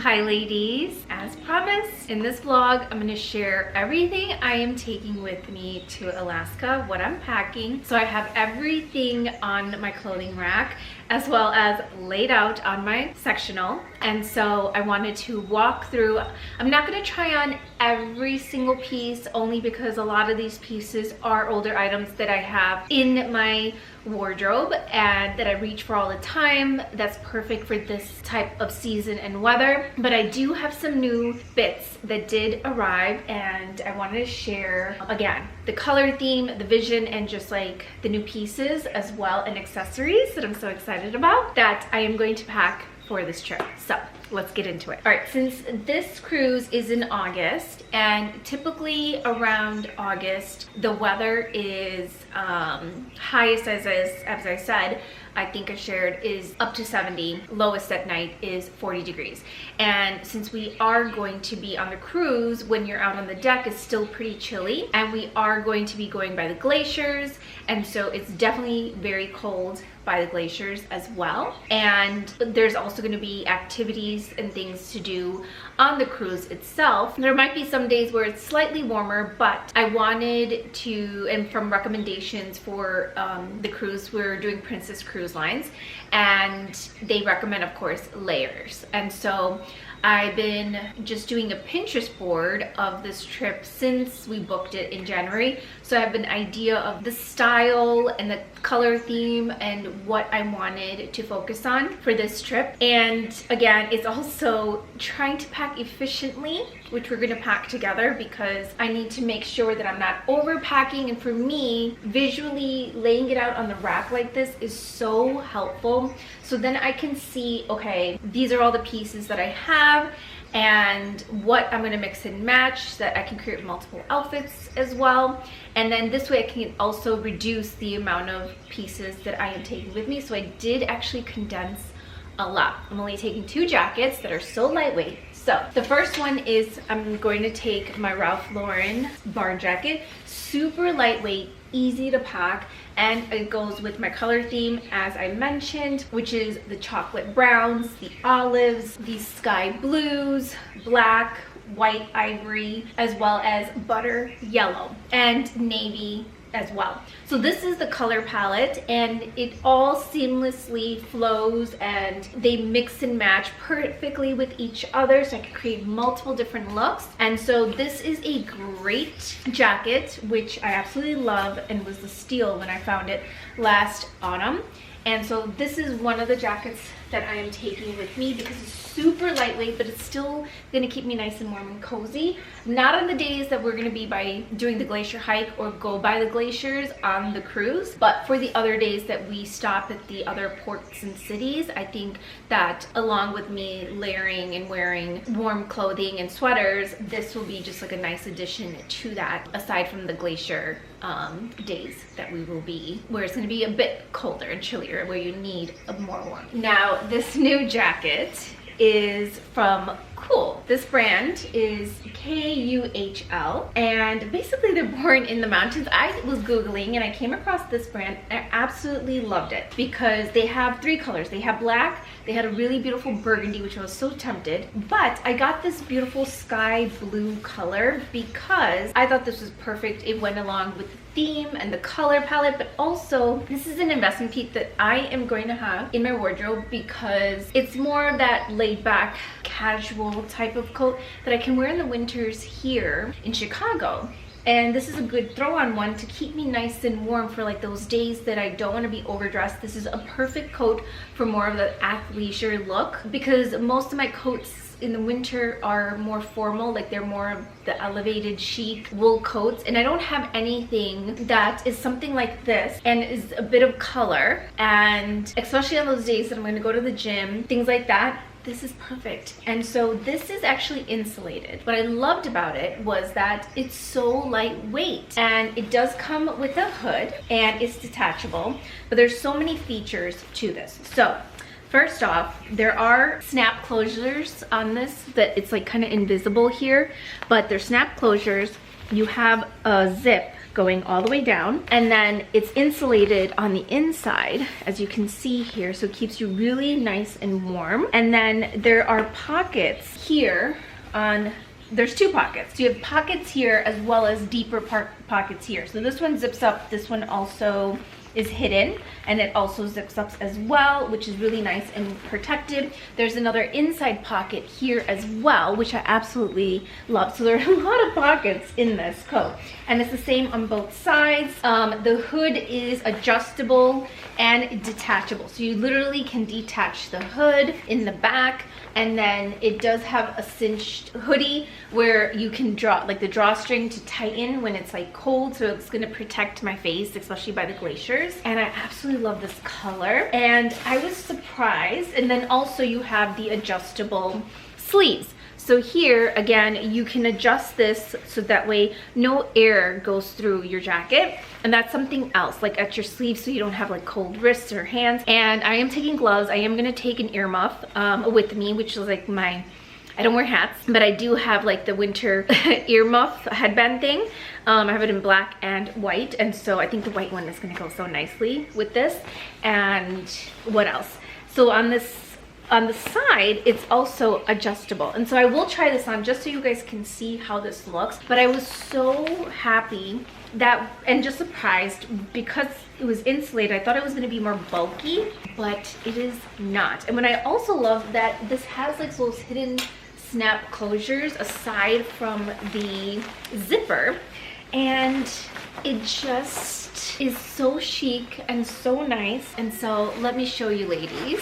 Hi ladies, as promised in this vlog I'm going to share everything I am taking with me to Alaska, what I'm packing. So I have everything on my clothing rack as well as laid out on my sectional, and so I wanted to walk through. I'm not going to try on every single piece only because a lot of these pieces are older items that I have in my wardrobe and that I reach for all the time. That's perfect for this type of season and weather, but I do have some new bits that did arrive and I wanted to share again the color theme, the vision, and just like the new pieces as well, and accessories that I'm so excited about that I am going to pack for this trip. So let's get into it. All right, since this cruise is in August, and typically around August the weather is highest, as I said, I think I shared, is up to 70, lowest at night is 40 degrees. And since we are going to be on the cruise, when you're out on the deck it's still pretty chilly, and we are going to be going by the glaciers, and so it's definitely very cold by the glaciers as well. And there's also going to be activities and things to do on the cruise itself. There might be some days where it's slightly warmer, but I wanted to, and from recommendations for the cruise, we're doing Princess Cruise Lines, and they recommend, of course, layers. And so I've been just doing a Pinterest board of this trip since we booked it in January. So I have an idea of the style and the color theme and what I wanted to focus on for this trip. And again, it's also trying to pack efficiently, which we're gonna pack together because I need to make sure that I'm not overpacking. And for me, visually laying it out on the rack like this is so helpful. So then I can see, okay, these are all the pieces that I have and what I'm gonna mix and match so that I can create multiple outfits as well. And then this way I can also reduce the amount of pieces that I am taking with me. So I did actually condense a lot. I'm only taking 2 jackets that are so lightweight. So the first one is I'm going to take my Ralph Lauren barn jacket, super lightweight, easy to pack, and it goes with my color theme as I mentioned, which is the chocolate browns, the olives, the sky blues, black, white ivory, as well as butter yellow and navy as well. So this is the color palette, and it all seamlessly flows and they mix and match perfectly with each other, so I can create multiple different looks. And so this is a great jacket, which I absolutely love and was a steal when I found it last autumn. And so this is one of the jackets that I am taking with me because it's super lightweight, but it's still gonna keep me nice and warm and cozy. Not on the days that we're gonna be doing the glacier hike or go by the glaciers on the cruise, but for the other days that we stop at the other ports and cities, I think that along with me layering and wearing warm clothing and sweaters, this will be just like a nice addition to that, aside from the glacier days that we will be, where it's going to be a bit colder and chillier, where you need a more warmth. Now this new jacket is from Cool. This brand is KUHL, and basically they're born in the mountains. I was googling and I came across this brand and I absolutely loved it because they have 3 colors. They have black, they had a really beautiful burgundy, which I was so tempted, but I got this beautiful sky blue color because I thought this was perfect. It went along with the theme and the color palette, but also this is an investment piece that I am going to have in my wardrobe because it's more of that laid back casual type of coat that I can wear in the winters here in Chicago. And this is a good throw-on one to keep me nice and warm for like those days that I don't want to be overdressed. This is a perfect coat for more of the athleisure look, because most of my coats in the winter are more formal, like they're more of the elevated chic wool coats, and I don't have anything that is something like this and is a bit of color, and especially on those days that I'm going to go to the gym, things like that. This is perfect. And so this is actually insulated. What I loved about it was that it's so lightweight, and it does come with a hood and it's detachable, but there's so many features to this. So first off, there are snap closures on this that it's like kind of invisible here, but they're snap closures. You have a zip going all the way down, and then it's insulated on the inside, as you can see here, so it keeps you really nice and warm. And then there are pockets here on, there's two pockets. So you have pockets here as well as deeper pockets here. So this one zips up, this one also is hidden, and it also zips up as well, which is really nice and protected. There's another inside pocket here as well, which I absolutely love. So there are a lot of pockets in this coat, and it's the same on both sides. The hood is adjustable and detachable, so you literally can detach the hood in the back, and then it does have a cinched hoodie where you can draw, like the drawstring to tighten when it's like cold, so it's gonna protect my face, especially by the glaciers. And I absolutely love this color, and I was surprised. And then also you have the adjustable sleeves. So here, again, you can adjust this so that way no air goes through your jacket. And that's something else, like at your sleeves, so you don't have like cold wrists or hands. And I am taking gloves. I am gonna take an earmuff with me, which is like my, I don't wear hats, but I do have like the winter earmuff headband thing. I have it in black and white, and so I think the white one is gonna go so nicely with this. And what else? So on this, on the side, it's also adjustable. And so I will try this on just so you guys can see how this looks. But I was so happy that, and just surprised, because it was insulated. I thought it was gonna be more bulky, but it is not. And when I also love that this has like those hidden snap closures aside from the zipper, and it just is so chic and so nice. And so let me show you ladies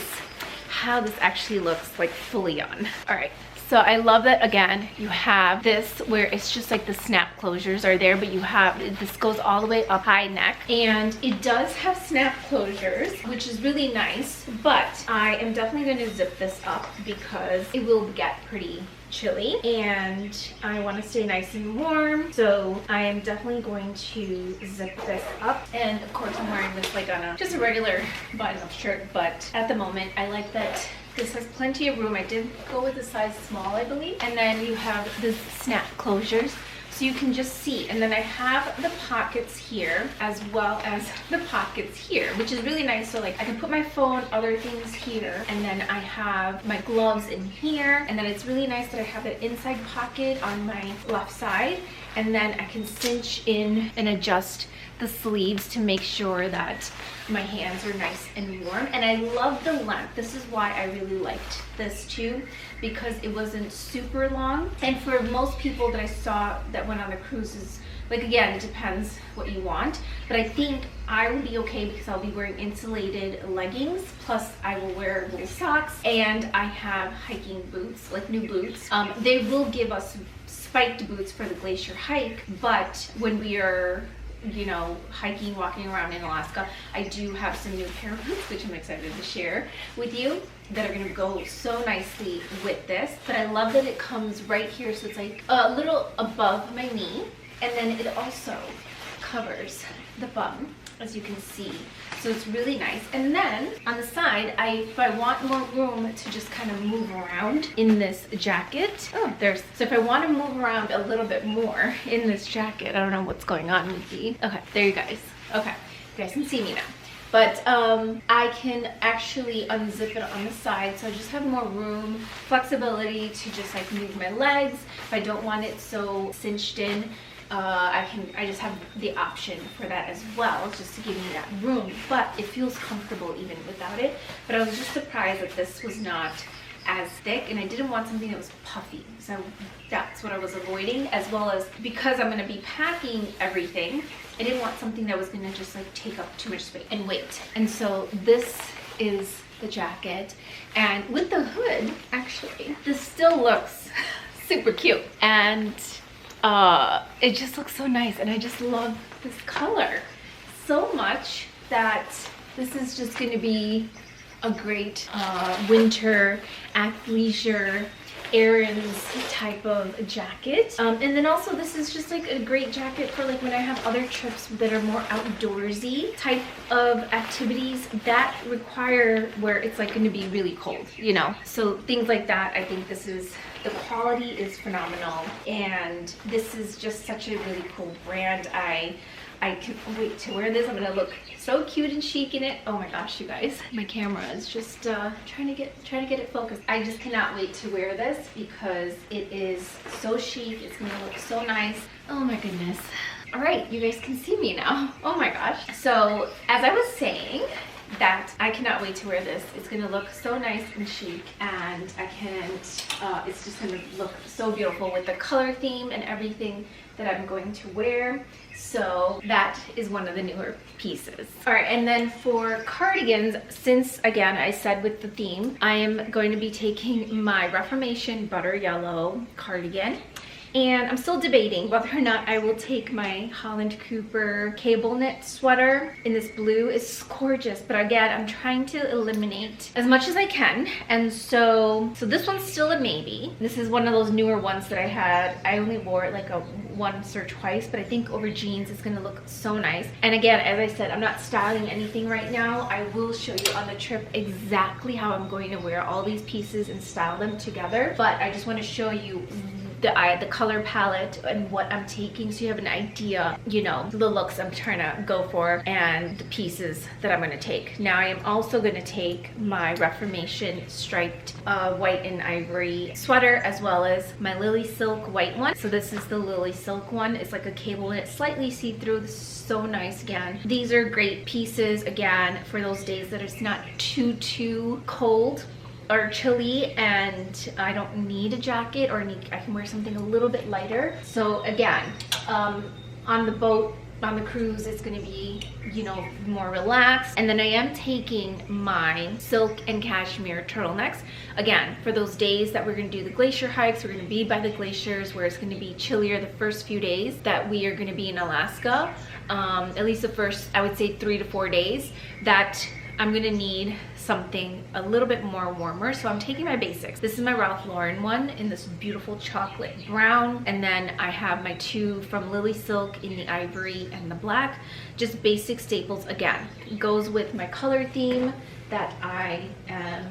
how this actually looks like fully on. All right, so I love that, again, you have this where it's just like the snap closures are there, but you have, this goes all the way up high neck, and it does have snap closures, which is really nice. But I am definitely going to zip this up because it will get pretty chilly and I want to stay nice and warm, so I am definitely going to zip this up. And of course I'm wearing this like on a just a regular button-up shirt, but at the moment I like that this has plenty of room. I did go with a size small, I believe. And then you have the snap closures, so you can just see. And then I have the pockets here as well as the pockets here, which is really nice. So like I can put my phone, other things here, and then I have my gloves in here. And then it's really nice that I have an inside pocket on my left side, and then I can cinch in and adjust the sleeves to make sure that my hands are nice and warm. And I love the length. This is why I really liked this too, because it wasn't super long. And for most people that I saw that went on the cruises, like again, it depends what you want, but I think I will be okay because I'll be wearing insulated leggings, plus I will wear little socks, and I have hiking boots, like new boots. They will give us spiked boots for the glacier hike, but when we are, you know, hiking, walking around in Alaska, I do have some new pair of boots, which I'm excited to share with you, that are gonna go so nicely with this. But I love that it comes right here, so it's like a little above my knee, and then it also covers the bum, as you can see. So it's really nice. And then on the side, if I want more room to just kind of move around in this jacket, so if I want to move around a little bit more in this jacket, I don't know what's going on with the, okay, there you guys. Okay, you guys can see me now. But I can actually unzip it on the side, so I just have more room, flexibility to just like move my legs. If I don't want it so cinched in, I just have the option for that as well, just to give me that room. But it feels comfortable even without it. But I was just surprised that this was not as thick, and I didn't want something that was puffy, so that's what I was avoiding. As well as because I'm going to be packing everything, I didn't want something that was going to just like take up too much space and weight. And so this is the jacket, and with the hood, actually this still looks super cute, and it just looks so nice. And I just love this color so much that this is just going to be a great winter athleisure errands type of jacket. And then also this is just like a great jacket for like when I have other trips that are more outdoorsy type of activities that require where it's like going to be really cold, you know. So things like that, I think this is, the quality is phenomenal, and this is just such a really cool brand. I I can't wait to wear this. I'm gonna look so cute and chic in it. Oh my gosh, you guys, my camera is just trying to get it focused. I just cannot wait to wear this because it is so chic. It's gonna look so nice. Oh my goodness. All right, you guys can see me now. Oh my gosh. So as I was saying, that I cannot wait to wear this. It's gonna look so nice and chic, and I can't, it's just gonna look so beautiful with the color theme and everything that I'm going to wear. So that is one of the newer pieces. All right, and then for cardigans, since again, I said with the theme, I am going to be taking my Reformation Butter Yellow cardigan. And I'm still debating whether or not I will take my Holland Cooper cable knit sweater in this blue. It's gorgeous, but again, I'm trying to eliminate as much as I can. And so this one's still a maybe. This is one of those newer ones that I had. I only wore it like once or twice, but I think over jeans it's gonna look so nice. And again, as I said, I'm not styling anything right now. I will show you on the trip exactly how I'm going to wear all these pieces and style them together. But I just want to show you the color palette and what I'm taking, so you have an idea, you know, the looks I'm trying to go for and the pieces that I'm going to take. Now I am also going to take my Reformation striped white and ivory sweater, as well as my Lily Silk white one. So this is the Lily Silk one. It's like a cable knit, slightly see-through. This is so nice. Again, these are great pieces again for those days that it's not too cold or chilly and I don't need a jacket, or I can wear something a little bit lighter. So again, on the boat, on the cruise, it's going to be, you know, more relaxed. And then I am taking my silk and cashmere turtlenecks, again, for those days that we're going to do the glacier hikes. We're going to be by the glaciers where it's going to be chillier the first few days that we are going to be in Alaska. At least the first, I would say 3 to 4 days, that I'm going to need something a little bit more warmer. So I'm taking my basics. This is my Ralph Lauren one in this beautiful chocolate brown, and then I have my two from Lily Silk in the ivory and the black. Just basic staples. Again, goes with my color theme that I am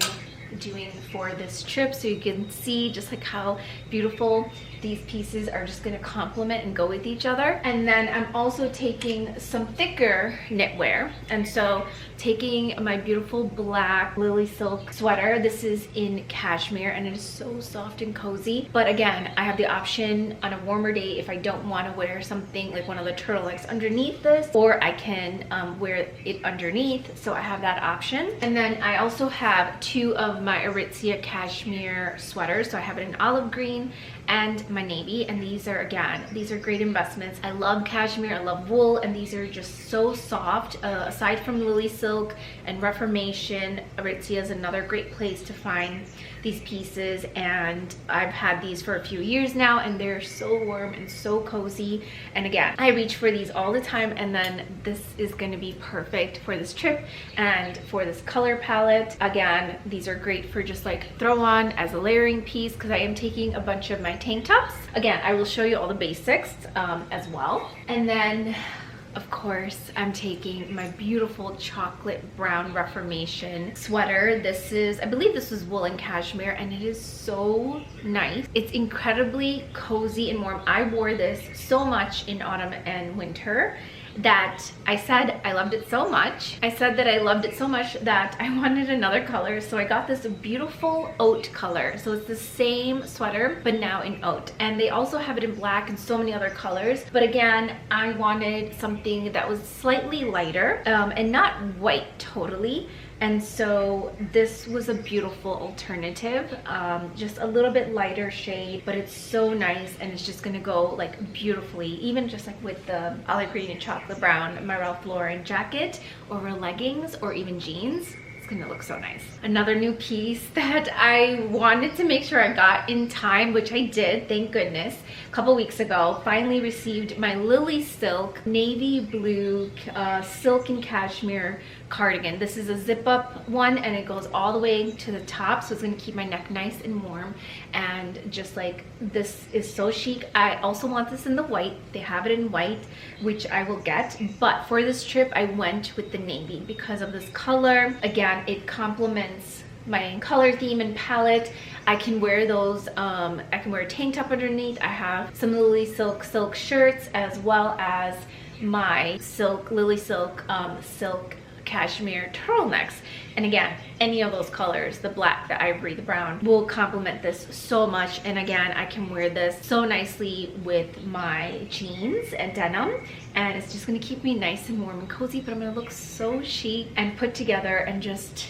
doing for this trip, so you can see just like how beautiful these pieces are just going to complement and go with each other. And then I'm also taking some thicker knitwear, and so taking my beautiful black Lily Silk sweater. This is in cashmere and it is so soft and cozy. But again, I have the option on a warmer day if I don't want to wear something like one of the turtlenecks underneath this, or I can wear it underneath, so I have that option. And then I also have two of my Aritzia cashmere sweaters. So I have it in olive green and my navy, and these are, again, these are great investments. I love cashmere, I love wool, and these are just so soft. Aside from Lily Silk and Reformation, Aritzia is another great place to find these pieces, and I've had these for a few years now and they're so warm and so cozy. And again, I reach for these all the time, and then this is going to be perfect for this trip and for this color palette. Again, these are great for just like throw on as a layering piece, because I am taking a bunch of my tank tops. Again, I will show you all the basics as well. And then of course, I'm taking my beautiful chocolate brown Reformation sweater. This is, I believe this was wool and cashmere, and it is so nice. It's incredibly cozy and warm. I wore this so much in autumn and winter that I said I loved it so much. I said that I loved it so much that I wanted another color, so I got this beautiful oat color. So it's the same sweater but now in oat, and they also have it in black and so many other colors. But again, I wanted something that was slightly lighter and not white totally. And so this was a beautiful alternative, just a little bit lighter shade, but it's so nice, and it's just gonna go like beautifully, even just like with the olive green and chocolate brown, my Ralph Lauren jacket over leggings or even jeans. It's gonna look so nice. Another new piece that I wanted to make sure I got in time, which I did, thank goodness, a couple weeks ago. Finally received my Lily Silk navy blue silk and cashmere cardigan. This is a zip up one, and it goes all the way to the top, so it's gonna keep my neck nice and warm. And just like, this is so chic. I also want this in the white. They have it in white, which I will get, but for this trip I went with the navy because of this color. Again, it complements my color theme and palette. I can wear those, I can wear a tank top underneath. I have some Lily Silk shirts, as well as my silk, lily silk, silk cashmere turtlenecks. And again, any of those colors, the black, the ivory, the brown, will complement this so much. And again, I can wear this so nicely with my jeans and denim, and it's just gonna keep me nice and warm and cozy, but I'm gonna look so chic and put together and just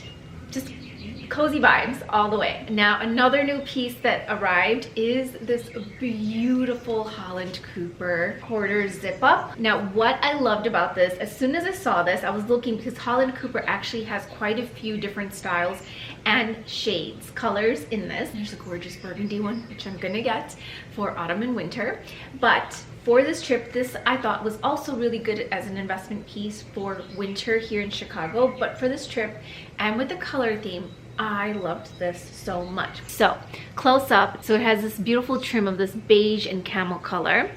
cozy vibes all the way. Now, another new piece that arrived is this beautiful Holland Cooper quarter zip up. Now, what I loved about this, as soon as I saw this, I was looking because Holland Cooper actually has quite a few different styles and shades, colors in this. There's a gorgeous burgundy one, which I'm gonna get for autumn and winter. But for this trip, this I thought was also really good as an investment piece for winter here in Chicago. But for this trip and with the color theme, I loved this so much. So close up, so it has this beautiful trim of this beige and camel color,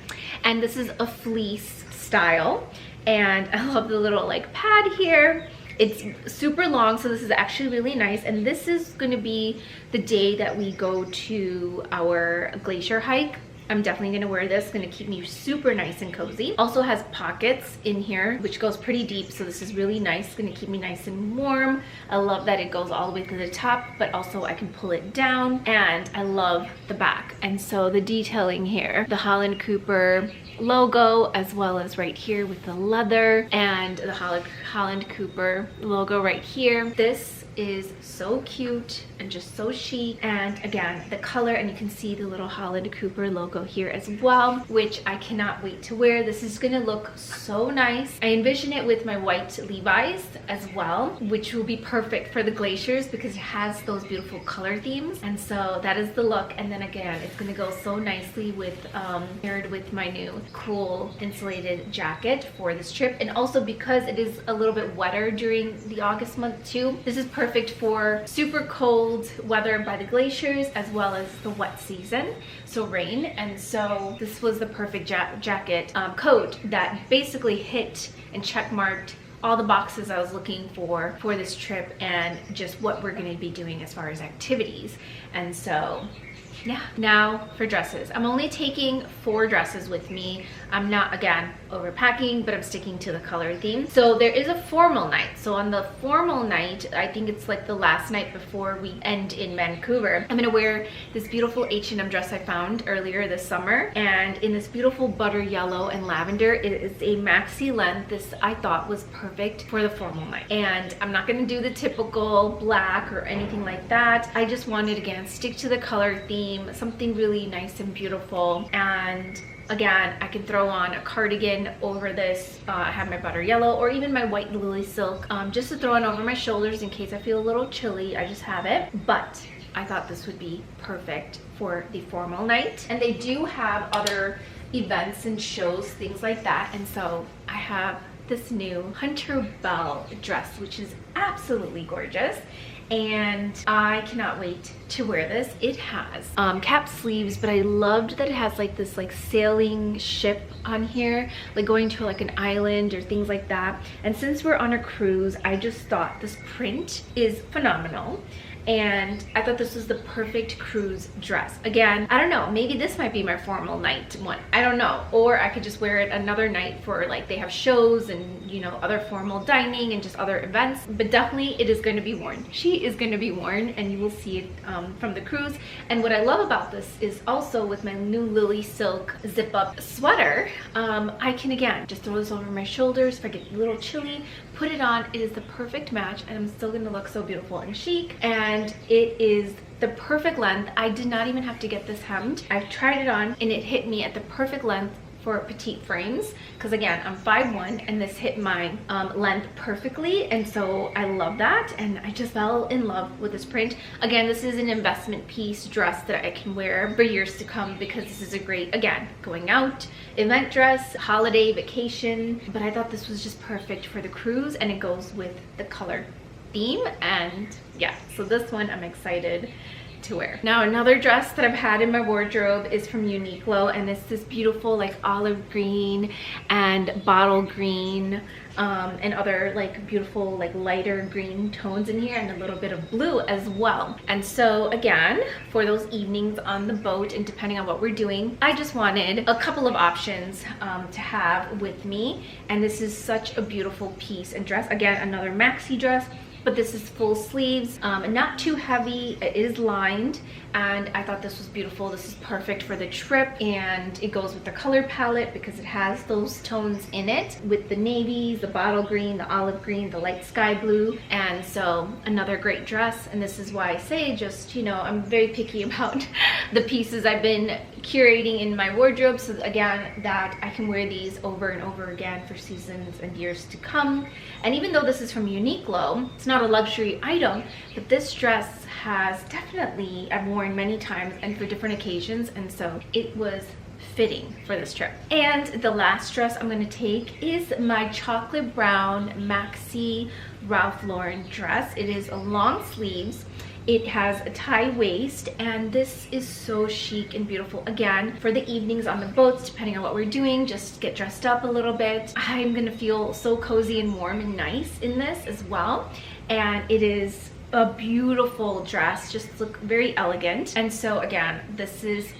and this is a fleece style, and I love the little like pad here. It's super long, so this is actually really nice. And this is going to be the day that we go to our glacier hike. I'm definitely gonna wear this. It's gonna keep me super nice and cozy. Also has pockets in here, which goes pretty deep, so this is really nice. It's gonna keep me nice and warm. I love that it goes all the way to the top, but also I can pull it down, and I love the back. And so the detailing here, the Holland Cooper logo, as well as right here with the leather, and the Holland Cooper logo right here. This is so cute and just so chic, and again, the color, and you can see the little Holland Cooper logo here as well, which I cannot wait to wear. This is gonna look so nice. I envision it with my white Levi's as well, which will be perfect for the glaciers because it has those beautiful color themes. And so that is the look. And then again, it's gonna go so nicely with paired with my new cool insulated jacket for this trip. And also because it is a little bit wetter during the August month too, this is perfect for super cold weather by the glaciers as well as the wet season, so rain. And so this was the perfect jacket coat that basically hit and check marked all the boxes I was looking for this trip and just what we're going to be doing as far as activities. And so yeah, now for dresses. I'm only taking 4 dresses with me. I'm not, again, overpacking, but I'm sticking to the color theme. So there is a formal night. So on the formal night, I think it's like the last night before we end in Vancouver, I'm gonna wear this beautiful H&M dress I found earlier this summer, and in this beautiful butter yellow and lavender. It is a maxi length. This I thought was perfect for the formal night. And I'm not gonna do the typical black or anything like that. I just wanted, again, stick to the color theme, something really nice and beautiful. And again, I can throw on a cardigan over this. I have my butter yellow or even my white lily silk, just to throw on over my shoulders in case I feel a little chilly. I just have it. But I thought this would be perfect for the formal night. And they do have other events and shows, things like that. And so I have this new Hunter Bell dress, which is absolutely gorgeous. And I cannot wait to wear this. It has cap sleeves, but I loved that it has like this like sailing ship on here, like going to like an island or things like that. And since we're on a cruise, I just thought this print is phenomenal. And I thought this was the perfect cruise dress. Again, I don't know, maybe this might be my formal night one. I don't know. Or I could just wear it another night for like, they have shows and, you know, other formal dining and just other events. But definitely it is going to be worn. She is going to be worn, and you will see it from the cruise. And what I love about this is also with my new Lily Silk zip up sweater, I can again just throw this over my shoulders if I get a little chilly, put it on. It is the perfect match, and I'm still going to look so beautiful and chic. And it is the perfect length. I did not even have to get this hemmed. I've tried it on and it hit me at the perfect length for petite frames, because again, I'm 5'1", and this hit my length perfectly. And so I love that, and I just fell in love with this print. Again, this is an investment piece dress that I can wear for years to come, because this is a great, again, going out event dress, holiday, vacation. But I thought this was just perfect for the cruise, and it goes with the color theme. And yeah, so this one I'm excited to wear. Now another dress that I've had in my wardrobe is from Uniqlo, and it's this beautiful like olive green and bottle green and other like beautiful like lighter green tones in here, and a little bit of blue as well. And so again, for those evenings on the boat and depending on what we're doing, I just wanted a couple of options to have with me. And this is such a beautiful piece and dress. Again, another maxi dress, but this is full sleeves and not too heavy. It is lined, and I thought this was beautiful. This is perfect for the trip, and it goes with the color palette because it has those tones in it with the navies, the bottle green, the olive green, the light sky blue. And so another great dress. And this is why I say, just, you know, I'm very picky about the pieces I've been curating in my wardrobe, so again that I can wear these over and over again for seasons and years to come. And even though this is from Uniqlo, it's not a luxury item, but this dress has definitely, I've worn many times and for different occasions, and so it was fitting for this trip. And the last dress I'm going to take is my chocolate brown maxi Ralph Lauren dress. It is a long sleeves. It has a tie waist, and this is so chic and beautiful. Again, for the evenings on the boats, depending on what we're doing, just get dressed up a little bit. I'm gonna feel so cozy and warm and nice in this as well. And it is a beautiful dress, just look very elegant. And so again, this is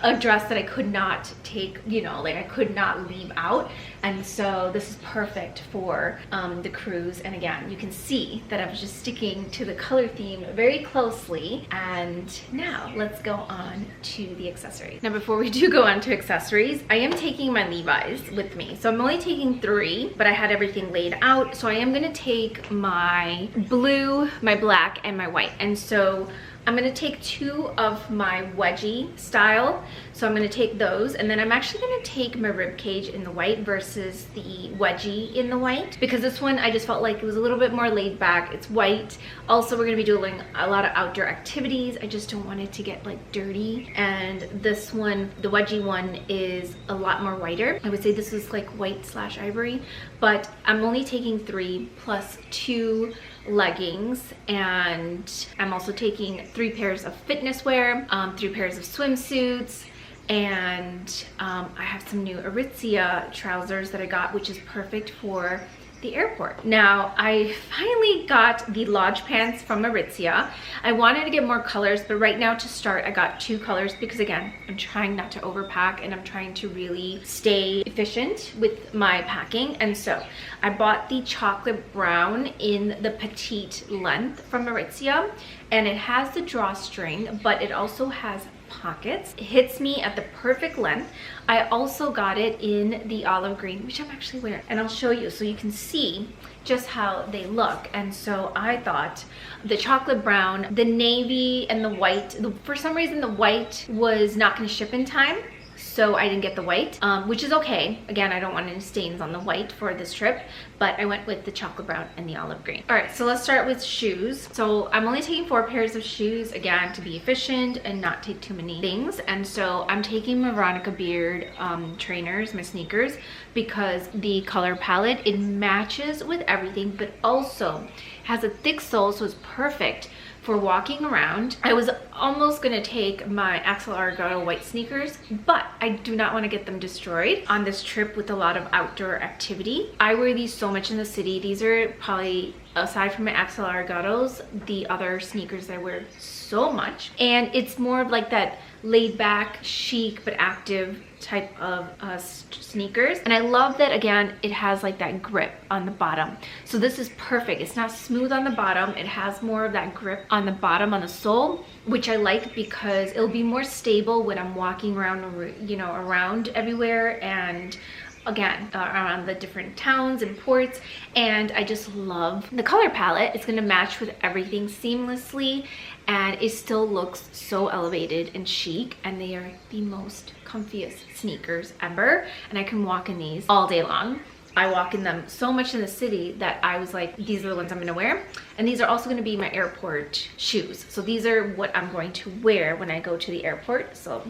a dress that I could not take, you know, like I could not leave out. And so this is perfect for the cruise. And again, you can see that I was just sticking to the color theme very closely. And now let's go on to the accessories. Now before we do go on to accessories, I am taking my Levi's with me. So I'm only taking 3, but I had everything laid out. So I am gonna take my blue, my black, and my white. And so I'm gonna take 2 of my wedgie style. So I'm gonna take those, and then I'm actually gonna take my rib cage in the white versus the wedgie in the white, because this one I just felt like it was a little bit more laid back. It's white. Also, we're gonna be doing a lot of outdoor activities. I just don't want it to get like dirty. And this one, the wedgie one, is a lot more whiter. I would say this is like white / ivory, but I'm only taking 3 plus 2 leggings, and I'm also taking 3 pairs of fitness wear, 3 pairs of swimsuits, and I have some new Aritzia trousers that I got, which is perfect for the airport. Now I finally got the Lodge pants from Aritzia. I wanted to get more colors, but right now to start I got 2 colors because again, I'm trying not to overpack and I'm trying to really stay efficient with my packing. And so I bought the chocolate brown in the petite length from Aritzia, and it has the drawstring, but it also has pockets. It hits me at the perfect length. I also got it in the olive green, which I'm actually wearing, and I'll show you so you can see just how they look. And so I thought the chocolate brown, the navy, and the white, for some reason the white was not going to ship in time, so I didn't get the white, which is okay. Again, I don't want any stains on the white for this trip, but I went with the chocolate brown and the olive green. All right, so let's start with shoes. So I'm only taking 4 pairs of shoes, again, to be efficient and not take too many things. And so I'm taking my Veronica Beard trainers, my sneakers, because the color palette, it matches with everything, but also has a thick sole, so it's perfect for walking around. I was almost gonna take my Axel Arigato white sneakers, but I do not want to get them destroyed on this trip with a lot of outdoor activity. I wear these so much in the city. These are probably, aside from my Axel Arigatos, the other sneakers that I wear so much. And it's more of like that laid back, chic, but active type of sneakers. And I love that, again, it has like that grip on the bottom. So this is perfect. It's not smooth on the bottom. It has more of that grip on the bottom, on the sole, which I like because it'll be more stable when I'm walking around, you know, around everywhere, and again, around the different towns and ports. And I just love the color palette. It's gonna match with everything seamlessly, and it still looks so elevated and chic, and they are the most comfiest sneakers ever, and I can walk in these all day long. I walk in them so much in the city that I was like, these are the ones I'm gonna wear. And these are also gonna be my airport shoes. So these are what I'm going to wear when I go to the airport. So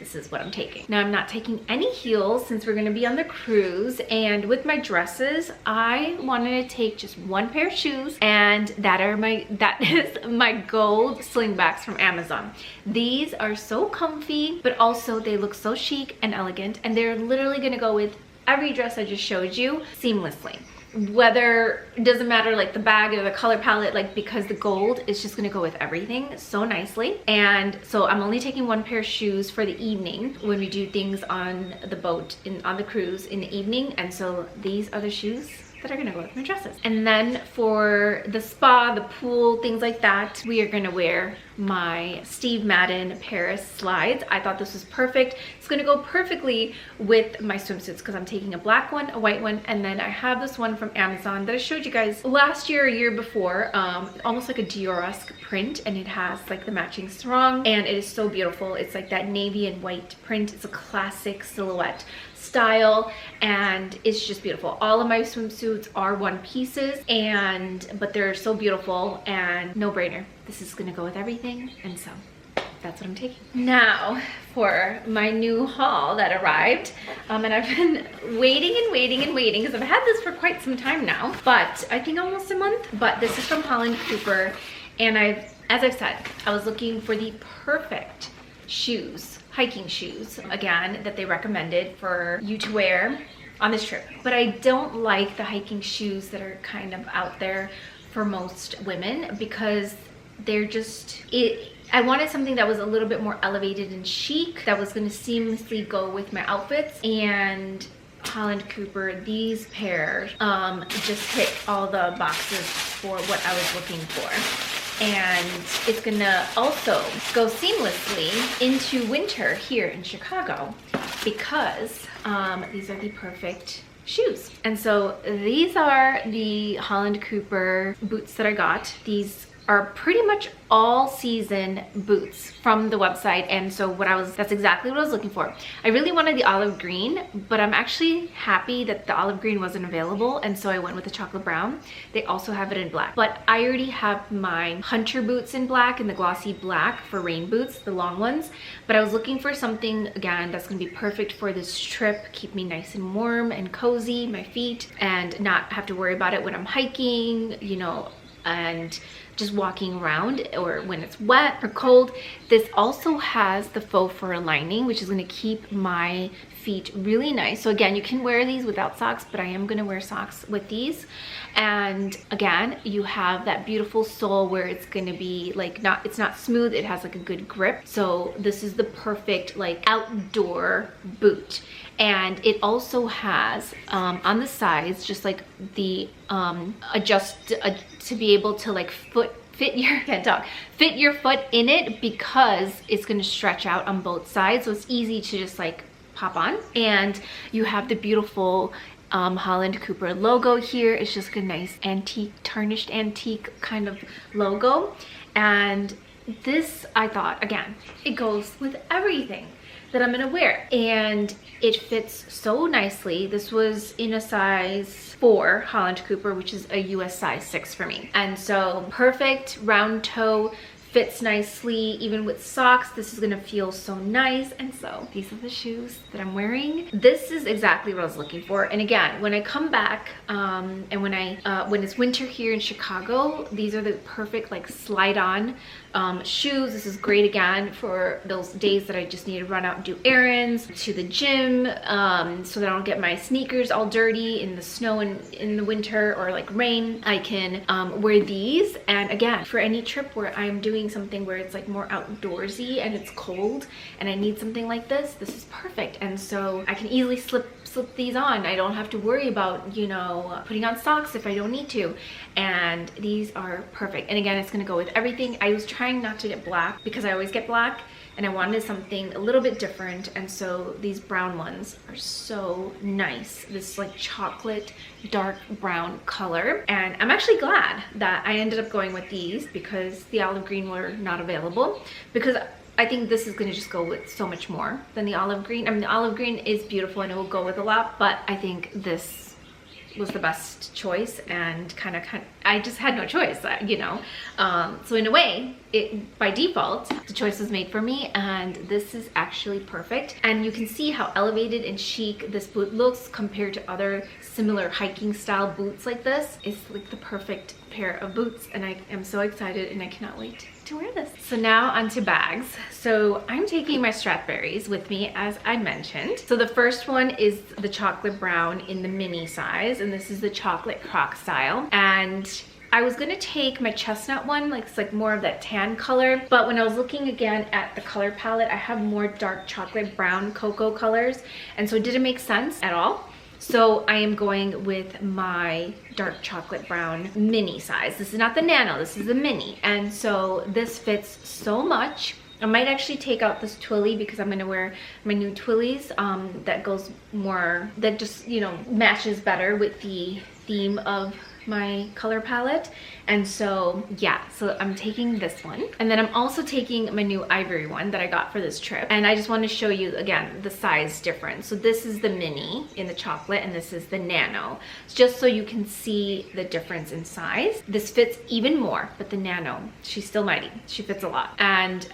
this is what I'm taking. Now I'm not taking any heels since we're gonna be on the cruise, and with my dresses, I wanted to take just one pair of shoes, and that is my gold slingbacks from Amazon. These are so comfy, but also they look so chic and elegant, and they're literally gonna go with every dress I just showed you seamlessly. Whether, it doesn't matter like the bag or the color palette, like, because the gold is just gonna go with everything so nicely. And so I'm only taking one pair of shoes for the evening when we do things on the boat, on the cruise in the evening. And so these are the shoes that are gonna go with my dresses. And then for the spa, the pool, things like that, we are gonna wear my Steve Madden Paris slides. I thought this was perfect. It's gonna go perfectly with my swimsuits because I'm taking a black one, a white one, and then I have this one from Amazon that I showed you guys last year or year before, almost like a Dior-esque print, and it has like the matching sarong, and it is so beautiful. It's like that navy and white print. It's a classic silhouette style, and it's just beautiful. All of my swimsuits are one pieces, but they're so beautiful and no brainer. This is gonna go with everything, and so that's what I'm taking. Now for my new haul that arrived, and I've been waiting because I've had this for quite some time now, but I think almost a month. But this is from Holland Cooper, and as I've said, I was looking for the perfect shoes, hiking shoes, again, that they recommended for you to wear on this trip. But I don't like the hiking shoes that are kind of out there for most women, because they're just, I wanted something that was a little bit more elevated and chic, that was going to seamlessly go with my outfits. And Holland Cooper, these pairs just hit all the boxes for what I was looking for. And it's gonna also go seamlessly into winter here in Chicago, because these are the perfect shoes. And so these are the Holland Cooper boots that I got. These are pretty much all season boots from the website, and so that's exactly what I was looking for. I really wanted the olive green, but I'm actually happy that the olive green wasn't available, and so I went with the chocolate brown. They also have it in black, but I already have my hunter boots in black and the glossy black for rain boots, the long ones. But I was looking for something, again, that's gonna be perfect for this trip, keep me nice and warm and cozy, my feet, and not have to worry about it when I'm hiking, you know, and just walking around or when it's wet or cold. This also has the faux fur lining, which is going to keep my feet really nice. So again, you can wear these without socks, but I am going to wear socks with these. And again, you have that beautiful sole where it's going to be like it's not smooth, it has like a good grip. So this is the perfect like outdoor boot. And it also has on the sides just like the to be able to like fit your foot in it, because it's going to stretch out on both sides, so it's easy to just like pop on. And you have the beautiful Holland Cooper logo here. It's just a nice antique, tarnished antique kind of logo. And this, I thought, again, it goes with everything that I'm gonna wear, and it fits so nicely. This was in a size 4 Holland Cooper, which is a US size 6 for me. And so perfect round toe, fits nicely even with socks. This is gonna feel so nice. And so these are the shoes that I'm wearing. This is exactly what I was looking for. And again, when I come back and when it's winter here in Chicago, these are the perfect like slide on shoes. This is great again for those days that I just need to run out and do errands, to the gym, so that I don't get my sneakers all dirty in the snow and in the winter or like rain. I can wear these. And again, for any trip where I'm doing something where it's like more outdoorsy and it's cold and I need something like this, this is perfect. And so I can easily slip these on. I don't have to worry about, you know, putting on socks if I don't need to. And these are perfect. And again, it's gonna go with everything. I was trying not to get black because I always get black, and I wanted something a little bit different. And so these brown ones are so nice. This like chocolate dark brown color. And I'm actually glad that I ended up going with these because the olive green were not available, because I think this is gonna just go with so much more than the olive green. I mean, the olive green is beautiful and it will go with a lot, but I think this was the best choice, and I just had no choice, you know. So in a way, by default, the choice was made for me, and this is actually perfect. And you can see how elevated and chic this boot looks compared to other similar hiking style boots like this. It's like the perfect pair of boots, and I am so excited and I cannot wait to wear this. So now onto bags. So I'm taking my Stradberries with me, as I mentioned. So the first one is the chocolate brown in the mini size, and this is the chocolate croc style. And I was gonna take my chestnut one, like it's like more of that tan color, but when I was looking again at the color palette, I have more dark chocolate brown cocoa colors, and so it didn't make sense at all. So I am going with my dark chocolate brown mini size. This is not the nano, this is the mini. And so this fits so much. I might actually take out this twilly because I'm gonna wear my new twillies that goes more, that just, you know, matches better with the theme of my color palette. And so yeah, so I'm taking this one, and then I'm also taking my new ivory one that I got for this trip. And I just want to show you again the size difference. So this is the mini in the chocolate, and this is the nano, just so you can see the difference in size. This fits even more, but the nano, she's still mighty, she fits a lot. And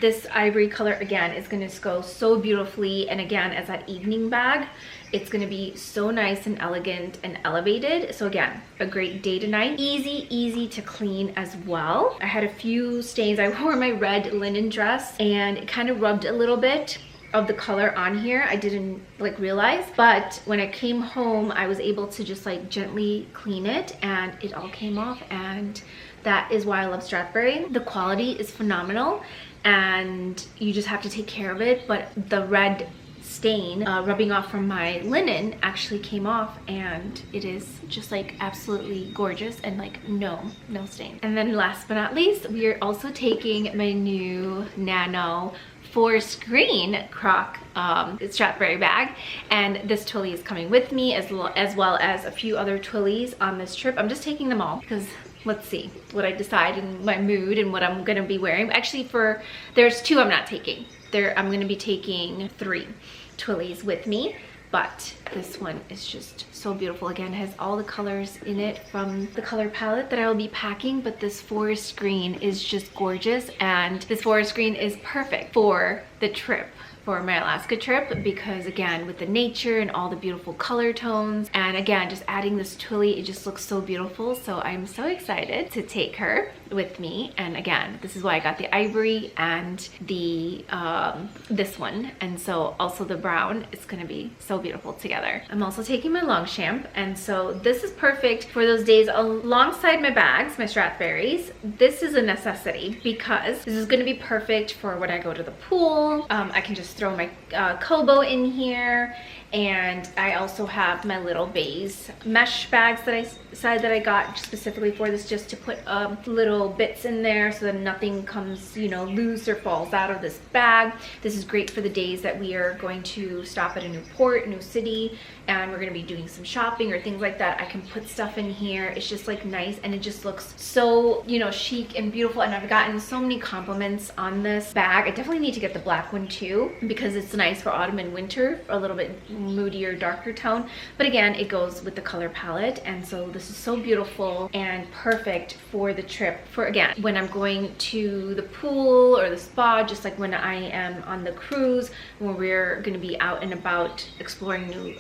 this ivory color again is going to go so beautifully, and again as that evening bag, it's going to be so nice and elegant and elevated. So again, a great day to night, easy to clean as well. I had a few stains. I wore my red linen dress and it kind of rubbed a little bit of the color on here. I didn't like realize, but when I came home, I was able to just like gently clean it, and it all came off. And that is why I love Stradberry. The quality is phenomenal, and you just have to take care of it. But the red stain rubbing off from my linen actually came off, and it is just like absolutely gorgeous, and like no stain. And then last but not least, we are also taking my new nano forest green croc Stradberry bag, and this twilly is coming with me as well as a few other twillies on this trip. I'm just taking them all because let's see what I decide in my mood and what I'm gonna be wearing. Actually, there's two I'm not taking. I'm gonna be taking 3 twillies with me, but this one is just so beautiful. Again, it has all the colors in it from the color palette that I will be packing, but this forest green is just gorgeous, and this forest green is perfect for the trip, for my Alaska trip, because again, with the nature and all the beautiful color tones, and again, just adding this twilly, it just looks so beautiful. So I'm so excited to take her with me. And again, this is why I got the ivory and the this one, and so also the brown. It's gonna be so beautiful together. I'm also taking my Longchamp, and so this is perfect for those days alongside my bags, my Stradberries. This is a necessity because this is gonna be perfect for when I go to the pool. I can just throw my Kobo in here, and I also have my little beige mesh bags that I decided that I got specifically for this, just to put little bits in there so that nothing comes, you know, loose or falls out of this bag. This is great for the days that we are going to stop at a new port, new city, and we're going to be doing some shopping or things like that. I can put stuff in here. It's just like nice, and it just looks so, you know, chic and beautiful. And I've gotten so many compliments on this bag. I definitely need to get the black one too, because it's nice for autumn and winter, a little bit moodier, darker tone. But again, it goes with the color palette, and so this is so beautiful and perfect for the trip, for again, when I'm going to the pool or the spa, just like when I am on the cruise, when we're going to be out and about exploring new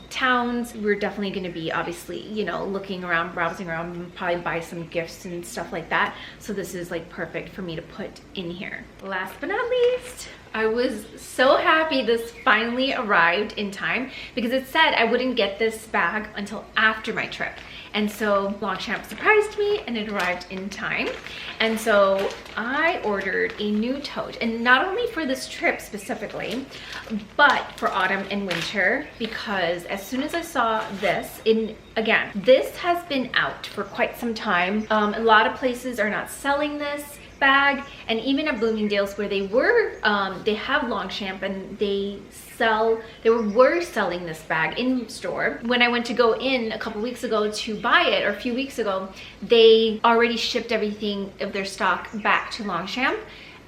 towns. We're definitely going to be, obviously, you know, looking around, browsing around, and probably buy some gifts and stuff like that. So this is like perfect for me to put in here. Last but not least, I was so happy this finally arrived in time, because it said I wouldn't get this bag until after my trip. And so Longchamp surprised me, and it arrived in time. And so I ordered a new tote, and not only for this trip specifically, but for autumn and winter, because as soon as I saw this, again, this has been out for quite some time. A lot of places are not selling this bag, and even at Bloomingdale's, where they were, they have Longchamp, and they were selling this bag in store. When I went to go in a couple weeks ago to buy it, or a few weeks ago, they already shipped everything of their stock back to Longchamp,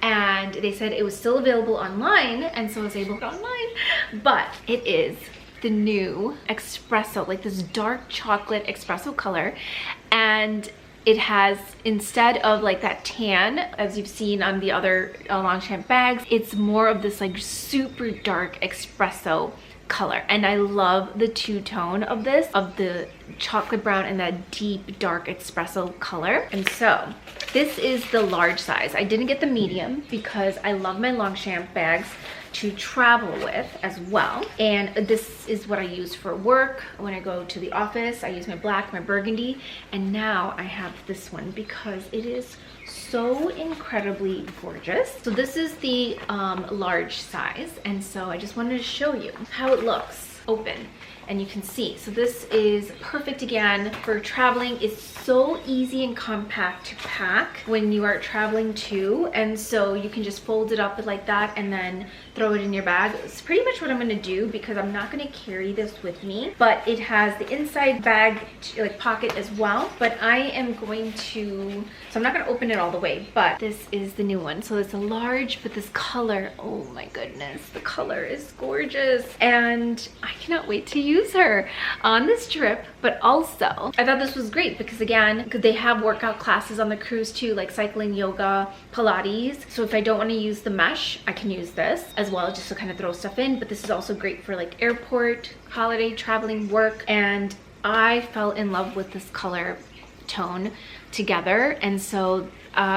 and they said it was still available online, and so I was able to go online, but it is the new espresso, like this dark chocolate espresso color. And it has, instead of like that tan, as you've seen on the other Longchamp bags, it's more of this like super dark espresso color. And I love the two-tone of this, of the chocolate brown and that deep dark espresso color. And so this is the large size. I didn't get the medium because I love my Longchamp bags to travel with as well. And this is what I use for work. When I go to the office, I use my black, my burgundy, and now I have this one because it is so incredibly gorgeous. So this is the large size, and so I just wanted to show you how it looks open. And you can see, so this is perfect again for traveling. It's so easy and compact to pack when you are traveling too, and so you can just fold it up like that and then throw it in your bag. It's pretty much what I'm gonna do because I'm not gonna carry this with me, but it has the inside bag like pocket as well. But I am going to, so I'm not gonna open it all the way, but this is the new one. So it's a large, but this color, oh my goodness, the color is gorgeous, and I cannot wait to use her on this trip. But also I thought this was great because again, they have workout classes on the cruise too, like cycling, yoga, Pilates. So if I don't want to use the mesh, I can use this as well, just to kind of throw stuff in. But this is also great for like airport, holiday, traveling, work. And I fell in love with this color tone together. And so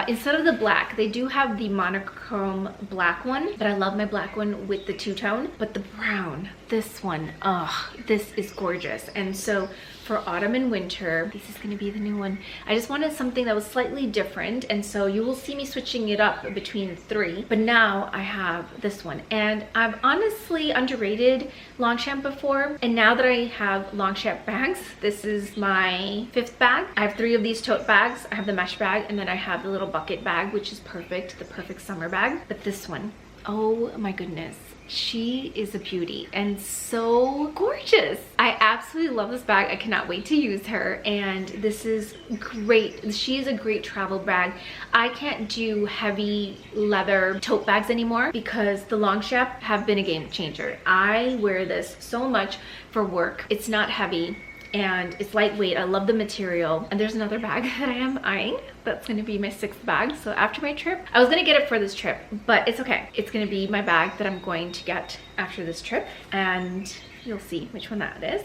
instead of the black, they do have the monochrome black one, but I love my black one with the two-tone. But the brown, this one, oh, this is gorgeous. And so for autumn and winter, this is going to be the new one. I just wanted something that was slightly different, and so you will see me switching it up between three. But now I have this one, and I've honestly underrated Longchamp before, and now that I have Longchamp bags, this is my 5th bag. I have 3 of these tote bags. I have the mesh bag, and then I have the little bucket bag, which is perfect, the perfect summer bag. But this one, oh my goodness, she is a beauty and so gorgeous. I absolutely love this bag. I cannot wait to use her, and this is great. She is a great travel bag. I can't do heavy leather tote bags anymore because the Longchamp have been a game changer. I wear this so much for work. It's not heavy and it's lightweight. I love the material. And there's another bag that I am eyeing. That's gonna be my 6th bag. So after my trip, I was gonna get it for this trip, but it's okay. It's gonna be my bag that I'm going to get after this trip, and you'll see which one that is.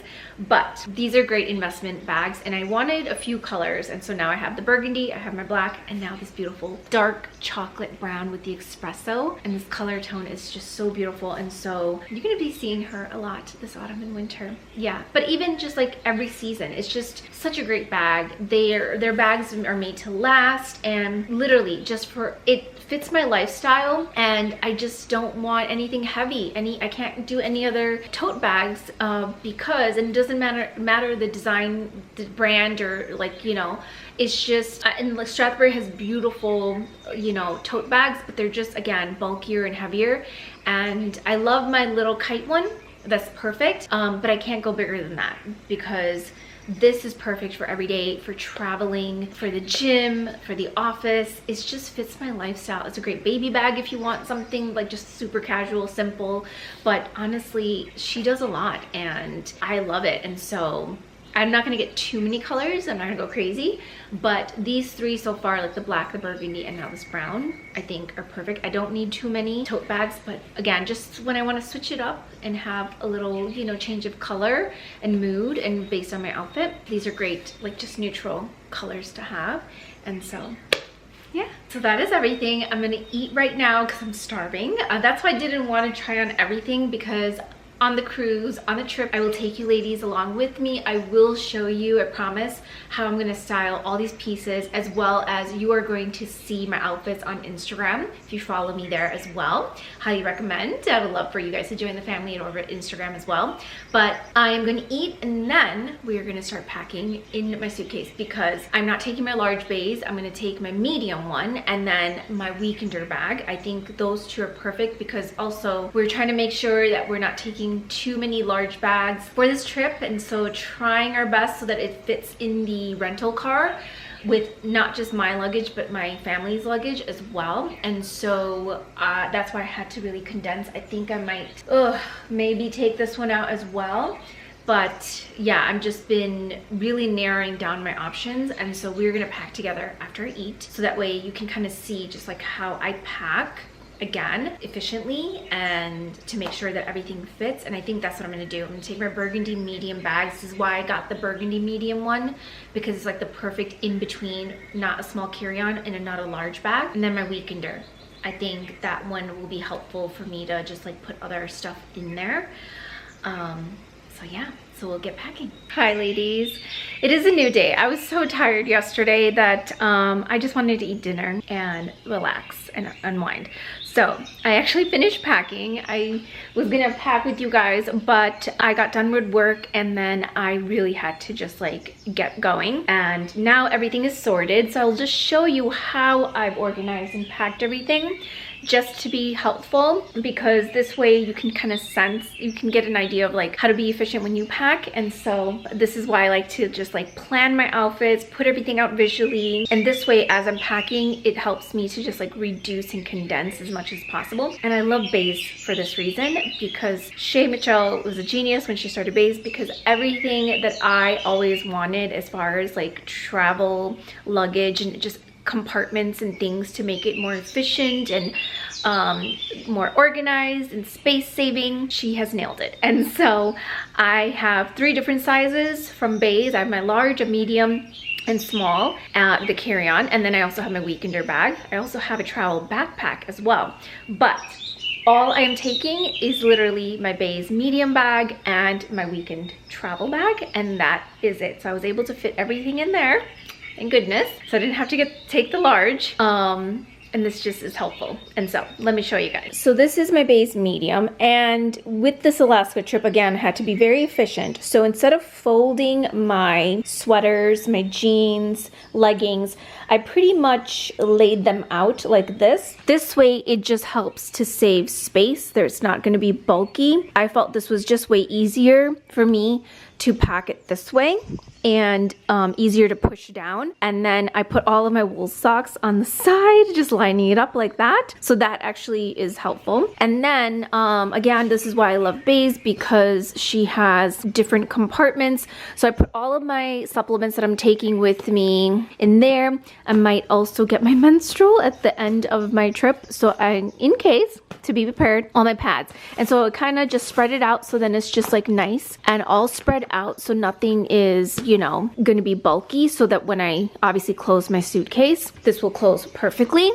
But these are great investment bags, and I wanted a few colors, and so now I have the burgundy, I have my black, and now this beautiful dark chocolate brown with the espresso. And this color tone is just so beautiful, and so you're gonna be seeing her a lot this autumn and winter. Yeah, but even just like every season, it's just such a great bag. Their bags are made to last, and literally just for it fits my lifestyle, and I just don't want anything heavy. I can't do any other tote bags because, and it doesn't matter the design, the brand, or like, you know, it's just, and like Strathbury has beautiful, you know, tote bags, but they're just, again, bulkier and heavier. And I love my little kite one, that's perfect, but I can't go bigger than that because this is perfect for every day, for traveling, for the gym, for the office. It just fits my lifestyle. It's a great baby bag if you want something like just super casual, simple. But honestly, she does a lot and I love it. And so I'm not gonna get too many colors. I'm not gonna go crazy, but these 3 so far, like the black, the burgundy, and now this brown, I think are perfect. I don't need too many tote bags, but again, just when I wanna switch it up and have a little, you know, change of color and mood and based on my outfit, these are great, like just neutral colors to have. And so yeah, so that is everything. I'm gonna eat right now because I'm starving. That's why I didn't want to try on everything, because on the cruise, on the trip, I will take you ladies along with me. I will show you, I promise, how I'm gonna style all these pieces, as well as you are going to see my outfits on Instagram if you follow me there as well. Highly recommend. I would love for you guys to join the family and over at Instagram as well. But I am gonna eat, and then we are gonna start packing in my suitcase, because I'm not taking my large bags. I'm gonna take my medium one and then my weekender bag. I think those 2 are perfect, because also we're trying to make sure that we're not taking too many large bags for this trip, and so trying our best so that it fits in the rental car. with not just my luggage but my family's luggage as well. And so that's why I had to really condense. I think I might maybe take this one out as well. But yeah, I've just been really narrowing down my options, and so we're gonna pack together after I eat, so that way you can kind of see just like how I pack again efficiently and to make sure that everything fits. And I think that's what I'm gonna do. I'm gonna take my burgundy medium bag. This is why I got the burgundy medium one, because it's like the perfect in between, not a small carry-on and not a large bag. And then my weekender, I think that one will be helpful for me to just like put other stuff in there. So yeah, so we'll get packing. Hi ladies, it is a new day. I was so tired yesterday that I just wanted to eat dinner and relax and unwind. So I actually finished packing. I was gonna pack with you guys, but I got done with work and then I really had to just like get going. And now everything is sorted. So I'll just show you how I've organized and packed everything, just to be helpful, because this way you can kind of sense, you can get an idea of like how to be efficient when you pack. And so this is why I like to just like plan my outfits, put everything out visually, and this way as I'm packing it helps me to just like reduce and condense as much as possible. And I love Baze for this reason, because Shay Mitchell was a genius when she started Baze, because everything that I always wanted as far as like travel luggage and just compartments and things to make it more efficient and more organized and space saving, she has nailed it. And so I have 3 different sizes from Baze. I have my large, a medium, and small, the carry-on, and then I also have my weekender bag. I also have a travel backpack as well, but all I am taking is literally my Baze medium bag and my weekend travel bag, and that is it. So I was able to fit everything in there, thank goodness. So I didn't have to take the large. And this just is helpful. And so let me show you guys. So this is my Baze medium, and with this Alaska trip, again, I had to be very efficient. So instead of folding my sweaters, my jeans, leggings, I pretty much laid them out like this. This way it just helps to save space. It's not gonna be bulky. I felt this was just way easier for me to pack it this way, and easier to push down. And then I put all of my wool socks on the side, just lining it up like that. So that actually is helpful. And then again, this is why I love Baze, because she has different compartments. So I put all of my supplements that I'm taking with me in there. I might also get my menstrual at the end of my trip, so in case, to be prepared, all my pads. And so it kind of just spread it out, so then it's just like nice and all spread out, so nothing is, you know, going to be bulky, so that when I obviously close my suitcase, this will close perfectly.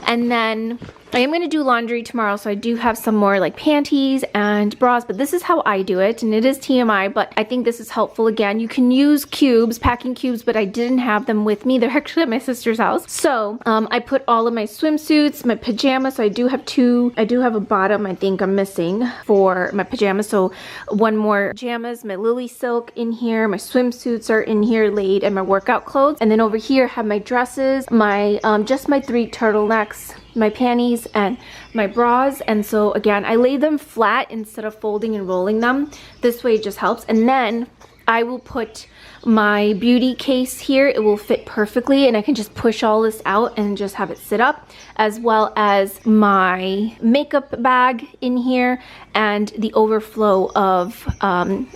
And then I am going to do laundry tomorrow, so I do have some more like panties and bras, but this is how I do it, and it is TMI, but I think this is helpful. Again, you can use cubes, packing cubes, but I didn't have them with me. They're actually at my sister's house. So I put all of my swimsuits, my pajamas, so I do have 2. I do have a bottom I think I'm missing for my pajamas, so 1 more pajamas, my Lily silk in here, my swimsuits are in here laid, and my workout clothes. And then over here I have my dresses, my just my 3 turtlenecks, my panties, and my bras. And so again, I lay them flat instead of folding and rolling them. This way it just helps. And then I will put my beauty case here. It will fit perfectly, and I can just push all this out and just have it sit up, as well as my makeup bag in here and the overflow of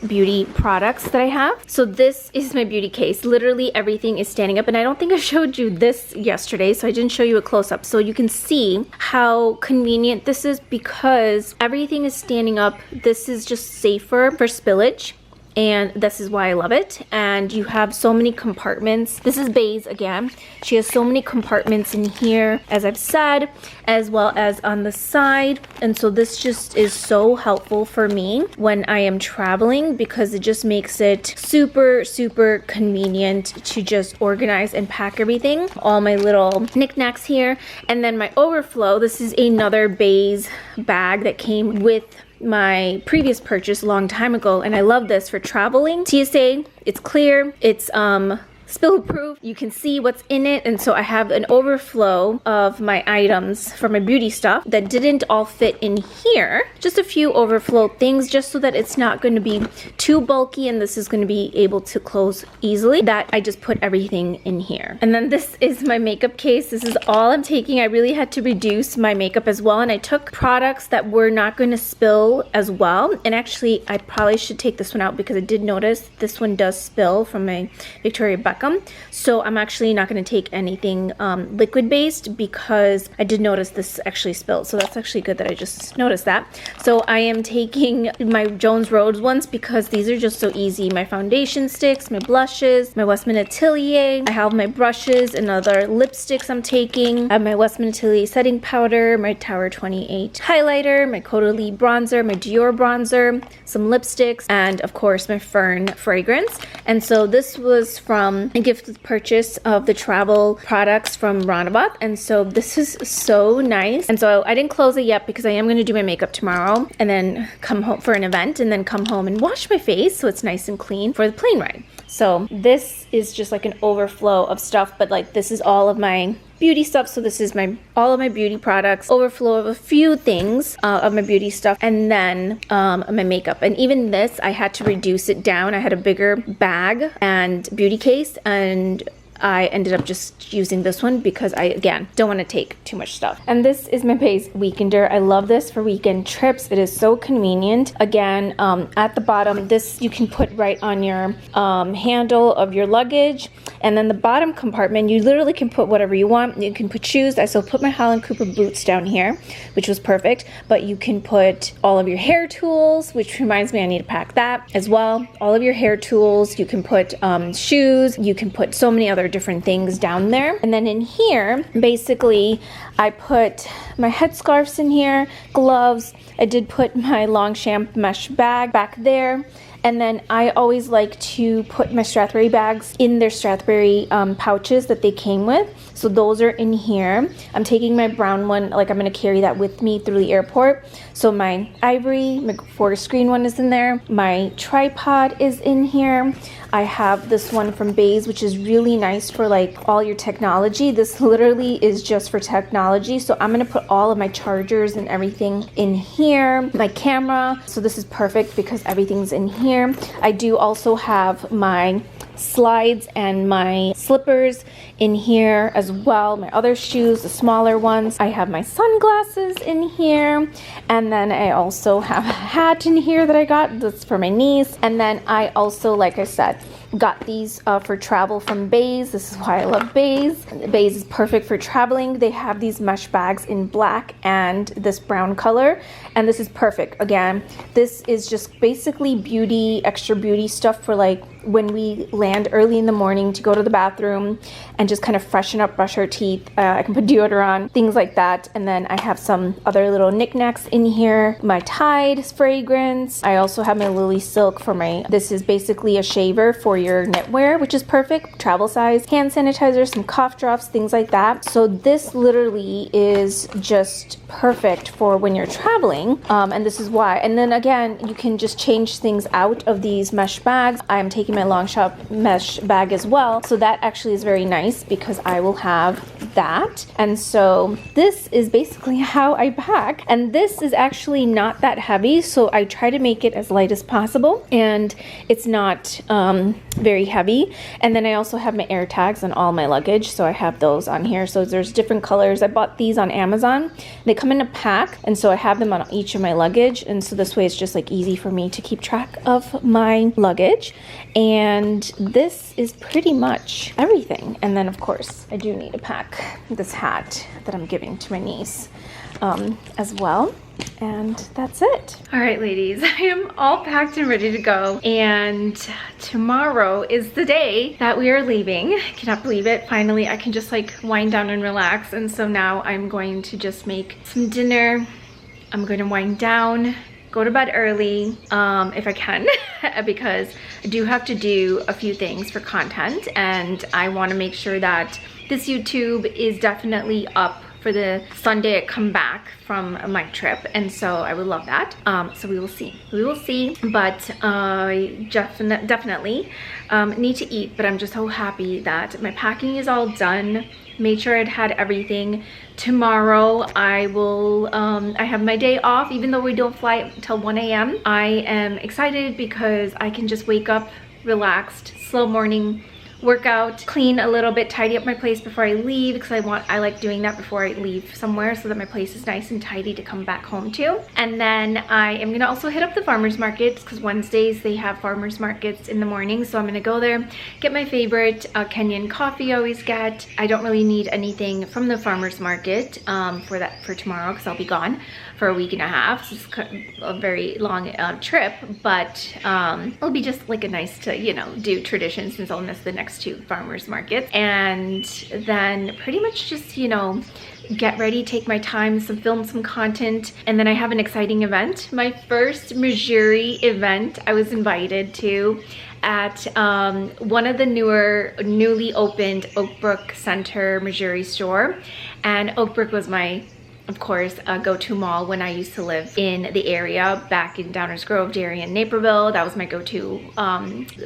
beauty products that I have. So this is my beauty case. Literally everything is standing up, and I don't think I showed you this yesterday, so I didn't show you a close-up. So you can see how convenient this is, because everything is standing up. This is just safer for spillage, and this is why I love it. And you have so many compartments. This is Baze again. She has so many compartments in here, as I've said, as well as on the side. And so this just is so helpful for me when I am traveling, because it just makes it super, super convenient to just organize and pack everything. All my little knickknacks here. And then my overflow, this is another Baze bag that came with my previous purchase a long time ago, and I love this for traveling. TSA, it's clear, it's spill proof. You can see what's in it, and so I have an overflow of my items for my beauty stuff that didn't all fit in here. Just a few overflow things, just so that it's not going to be too bulky and this is going to be able to close easily. That I just put everything in here. And then this is my makeup case. This is all I'm taking. I really had to reduce my makeup as well, and I took products that were not going to spill as well. And actually, I probably should take this one out because I did notice this one does spill from my Victoria Beckham. So I'm actually not going to take anything liquid based because I did notice this actually spilled. So that's actually good that I just noticed that. So I am taking my Jones Road ones because these are just so easy. My foundation sticks, my blushes, my Westman Atelier. I have my brushes and other lipsticks I'm taking. I have my Westman Atelier setting powder, my Tower 28 highlighter, my Caudalie bronzer, my Dior bronzer, some lipsticks, and of course my Fern fragrance. And so this was from a gift purchase of the travel products from Roundabout, and so this is so nice. And so I didn't close it yet because I am going to do my makeup tomorrow and then come home for an event and then come home and wash my face so it's nice and clean for the plane ride. So this is just like an overflow of stuff, but like this is all of my beauty stuff. So this is all of my beauty products, overflow of a few things of my beauty stuff, and then my makeup. And even this, I had to reduce it down. I had a bigger bag and beauty case, and I ended up just using this one because I, again, don't want to take too much stuff. And this is my Base Weekender. I love this for weekend trips. It is so convenient. Again, at the bottom, this you can put right on your handle of your luggage. And then the bottom compartment, you literally can put whatever you want. You can put shoes. I still put my Holland Cooper boots down here, which was perfect. But you can put all of your hair tools, which reminds me I need to pack that as well. All of your hair tools. You can put shoes. You can put so many other different things down there. And then in here, basically, I put my headscarves in here, gloves. I did put my Longchamp mesh bag back there. And then I always like to put my Strathberry bags in their Strathberry pouches that they came with. So those are in here. I'm taking my brown one, like I'm gonna carry that with me through the airport. So my ivory, my forest green one is in there. My tripod is in here. I have this one from Baze, which is really nice for like all your technology. This literally is just for technology. So I'm gonna put all of my chargers and everything in here. My camera. So this is perfect because everything's in here. I do also have my slides and my slippers in here as well. My other shoes, the smaller ones. I have my sunglasses in here. And then I also have a hat in here that I got. That's for my niece. And then I also, like I said, got these for travel from Baze. This is why I love Baze. Baze is perfect for traveling. They have these mesh bags in black and this brown color. And this is perfect. Again, this is just basically beauty, extra beauty stuff for like when we land early in the morning to go to the bathroom and just kind of freshen up, brush our teeth. I can put deodorant on, things like that. And then I have some other little knickknacks in here. My Tide fragrance. I also have my Lily Silk for this is basically a shaver for your knitwear, which is perfect. Travel size. Hand sanitizer, some cough drops, things like that. So this literally is just perfect for when you're traveling. And this is why. And then again, you can just change things out of these mesh bags. I am taking my Longchamp mesh bag as well. So that actually is very nice because I will have that. And so this is basically how I pack. And this is actually not that heavy. So I try to make it as light as possible. And it's not very heavy. And then I also have my air tags on all my luggage. So I have those on here. So there's different colors. I bought these on Amazon. They come in a pack. And so I have them on each of my luggage. And so this way it's just like easy for me to keep track of my luggage. And this is pretty much everything. And then of course I do need to pack this hat that I'm giving to my niece as well. And that's it. All right, ladies, I am all packed and ready to go. And tomorrow is the day that we are leaving. I cannot believe it. Finally, I can just like wind down and relax. And so now I'm going to just make some dinner. I'm going to wind down, go to bed early if I can, because I do have to do a few things for content, and I want to make sure that this YouTube is definitely up for the Sunday I come back from my trip, and so I would love that. So we will see, but I definitely need to eat. But I'm just so happy that my packing is all done. Made sure I'd had everything. Tomorrow I will I have my day off, even though we don't fly until 1 a.m. I am excited because I can just wake up relaxed, slow morning workout, clean a little bit, tidy up my place before I leave, because I like doing that before I leave somewhere, so that my place is nice and tidy to come back home to. And then I am gonna also hit up the farmers markets, because Wednesdays they have farmers markets in the morning, so I'm gonna go there, get my favorite Kenyan coffee I always get. I don't really need anything from the farmers market for tomorrow, because I'll be gone for a week and a half. So it's a very long trip, but it'll be just like a nice to, you know, do tradition, since I'll miss the next 2 farmers markets. And then pretty much just, you know, get ready, take my time, film some content. And then I have an exciting event, my first Missouri event I was invited to at one of the newly opened Oakbrook Center Missouri store. And Oakbrook was my, of course, go-to mall when I used to live in the area back in Downers Grove, Darien, Naperville. That was my go-to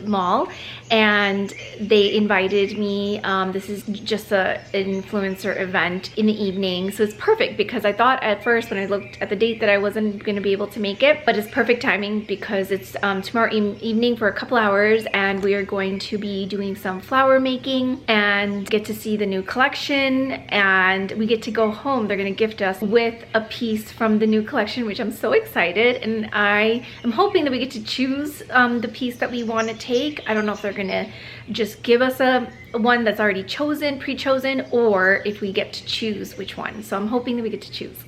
mall, and they invited me. This is just an influencer event in the evening, so it's perfect, because I thought at first when I looked at the date that I wasn't going to be able to make it, but it's perfect timing because it's tomorrow evening for a couple hours, and we are going to be doing some flower making and get to see the new collection, and we get to go home. They're going to gift us with a piece from the new collection, which I'm so excited, and I am hoping that we get to choose the piece that we want to take. I don't know if they're gonna just give us a one that's already pre-chosen, or if we get to choose which one. So I'm hoping that we get to choose.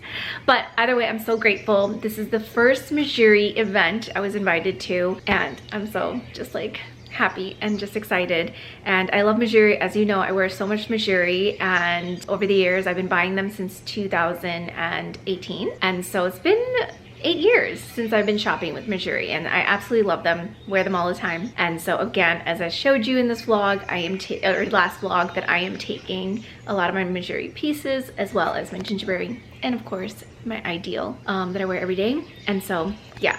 But either way, I'm so grateful. This is the first Missouri event I was invited to, and I'm so just like happy and just excited. And I love Missouri. As you know, I wear so much Missouri, and over the years I've been buying them since 2018, and so it's been 8 years since I've been shopping with Missouri, and I absolutely love them, wear them all the time. And so again, as I showed you in this vlog, or last vlog, that I am taking a lot of my Missouri pieces, as well as my gingerberry, and of course my ideal that I wear every day. And so yeah,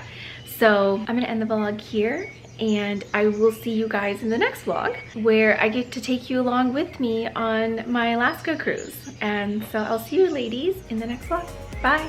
so I'm gonna end the vlog here, and I will see you guys in the next vlog, where I get to take you along with me on my Alaska cruise. And so I'll see you ladies in the next vlog. Bye.